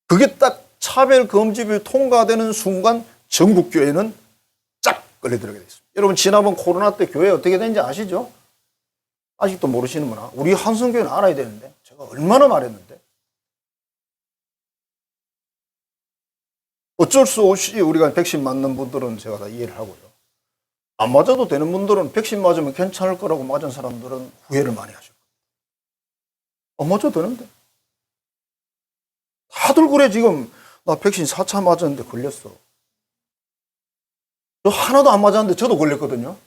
그게 딱 차별금지법이 통과되는 순간 전국교회는 쫙 걸려들게 돼 있습니다. 여러분 지난번 코로나 때 교회 어떻게 됐는지 아시죠? 아직도 모르시는구나. 우리 한성교회는 알아야 되는데 제가 얼마나 말했는데. 어쩔 수 없이 우리가 백신 맞는 분들은 제가 다 이해를 하고요. 안 맞아도 되는 분들은 백신 맞으면 괜찮을 거라고 맞은 사람들은 후회를 많이 하죠. 안 맞아도 되는데. 다들 그래 지금. 나 백신 4차 맞았는데 걸렸어. 저 하나도 안 맞았는데 저도 걸렸거든요.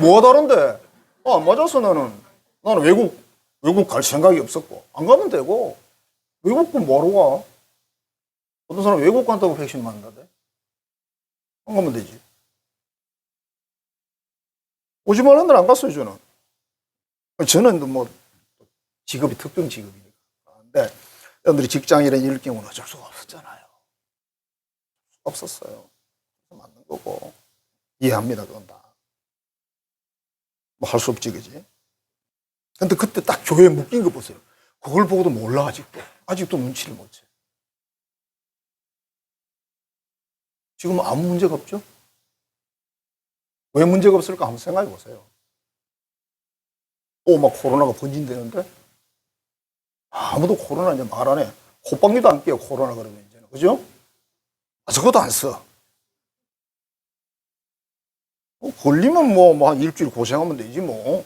뭐가 다른데? 안 맞았어 나는. 나는 외국 갈 생각이 없었고 안 가면 되고 외국은 뭐하러 가? 어떤 사람 외국 간다고 백신 맞는다대? 안 가면 되지. 오지 말라는 데안 갔어요 저는. 저는 뭐 직업이 특정 직업이니까. 근데 여러분들이 직장이나 이럴 경우는 어쩔 수가 없었잖아요. 없었어요. 맞는 거고 이해합니다 그건 다. 뭐 할 수 없지 그지? 근데 그때 딱 교회에 묶인 거 보세요. 그걸 보고도 몰라 아직도 눈치를 못 채. 지금 아무 문제가 없죠? 왜 문제가 없을까 한번 생각해 보세요. 막 코로나가 번진대는데 아무도 코로나 이제 말 안 해. 호빵기도 안 깨요 코로나 그러면 이제는 그죠? 저것도 안 써. 걸리면 뭐 한 일주일 고생하면 되지 뭐.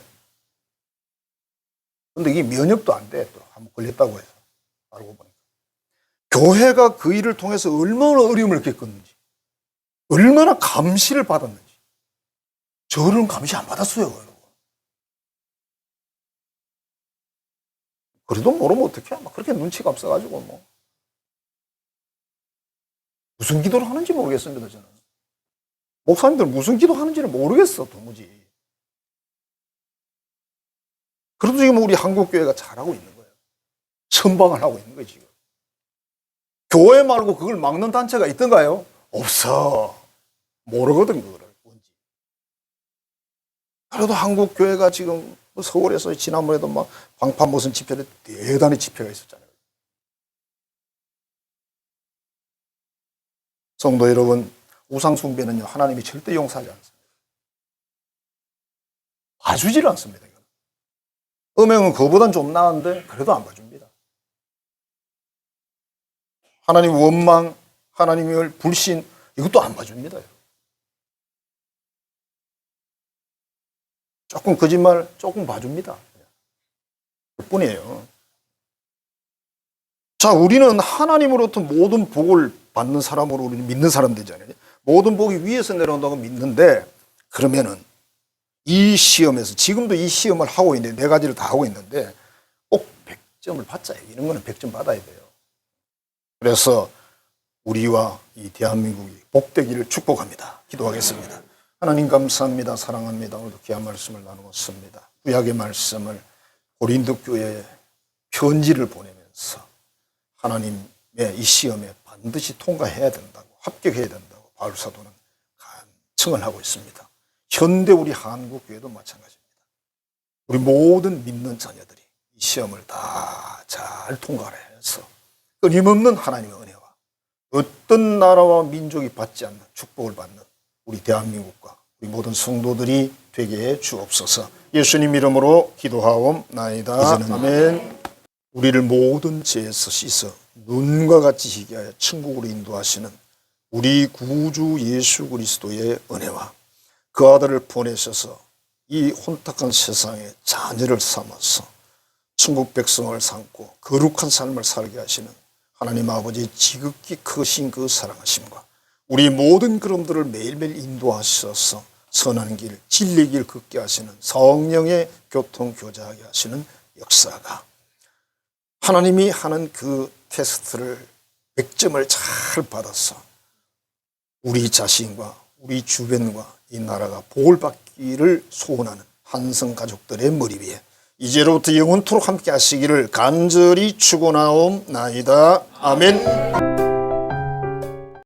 근데 이게 면역도 안 돼. 또 한번 걸렸다고 해서 알고 보니까 교회가 그 일을 통해서 얼마나 어려움을 겪었는지, 얼마나 감시를 받았는지. 저는 감시 안 받았어요. 여러분. 그래도 모르면 어떡해? 막 그렇게 눈치가 없어가지고 뭐 무슨 기도를 하는지 모르겠습니다. 저는 목사님들 무슨 기도 하는지를 모르겠어 도무지. 그래도 지금 우리 한국교회가 잘하고 있는 거예요. 선방을 하고 있는 거예요 지금. 교회 말고 그걸 막는 단체가 있던가요? 없어. 모르거든 그거를. 뭔지. 그래도 한국교회가 지금 서울에서 지난번에도 막 방판 무슨 집회를 대단히 집회가 있었잖아요. 성도 여러분, 우상숭배는요 하나님이 절대 용서하지 않습니다. 봐주질 않습니다. 음행은 그거보단 좀 나은데 그래도 안 봐줍니다. 하나님 원망, 하나님을 불신 이것도 안 봐줍니다. 조금 거짓말 조금 봐줍니다. 그뿐이에요. 자, 우리는 하나님으로부터 모든 복을 받는 사람으로 우리는 믿는 사람 되잖아요. 모든 복이 위에서 내려온다고 믿는데 그러면은 이 시험에서 지금도 이 시험을 하고 있는데 네 가지를 다 하고 있는데 꼭 100점을 받자. 이런 거는 100점 받아야 돼요. 그래서 우리와 이 대한민국이 복되기를 축복합니다. 기도하겠습니다. 하나님 감사합니다. 사랑합니다. 오늘도 귀한 말씀을 나누었습니다. 구약의 말씀을 고린도 교회에 편지를 보내면서 하나님의 이 시험에 반드시 통과해야 된다고 합격해야 된다고 바울 사도는 간청을 하고 있습니다. 현대 우리 한국교회도 마찬가지입니다. 우리 모든 믿는 자녀들이 이 시험을 다 잘 통과를 해서 끊임없는 하나님의 은혜와 어떤 나라와 민족이 받지 않는 축복을 받는 우리 대한민국과 우리 모든 성도들이 되게 해 주옵소서. 예수님 이름으로 기도하옵나이다. 이제는 아멘. 우리를 모든 죄에서 씻어 눈과 같이 희게 하여 천국으로 인도하시는 우리 구주 예수 그리스도의 은혜와 그 아들을 보내셔서 이 혼탁한 세상에 자녀를 삼아서 천국 백성을 삼고 거룩한 삶을 살게 하시는 하나님 아버지의 지극히 크신 그 사랑하심과 우리 모든 걸음들을 매일매일 인도하셔서 선한 길, 진리의 길 걷게 하시는 성령의 교통 교제하게 하시는 역사가 하나님이 하는 그 테스트를 100점을 잘 받아서 우리 자신과 우리 주변과 이 나라가 복을 받기를 소원하는 한성 가족들의 머리 위에 이제로부터 영원토록 함께 하시기를 간절히 축원하옵나이다. 아멘.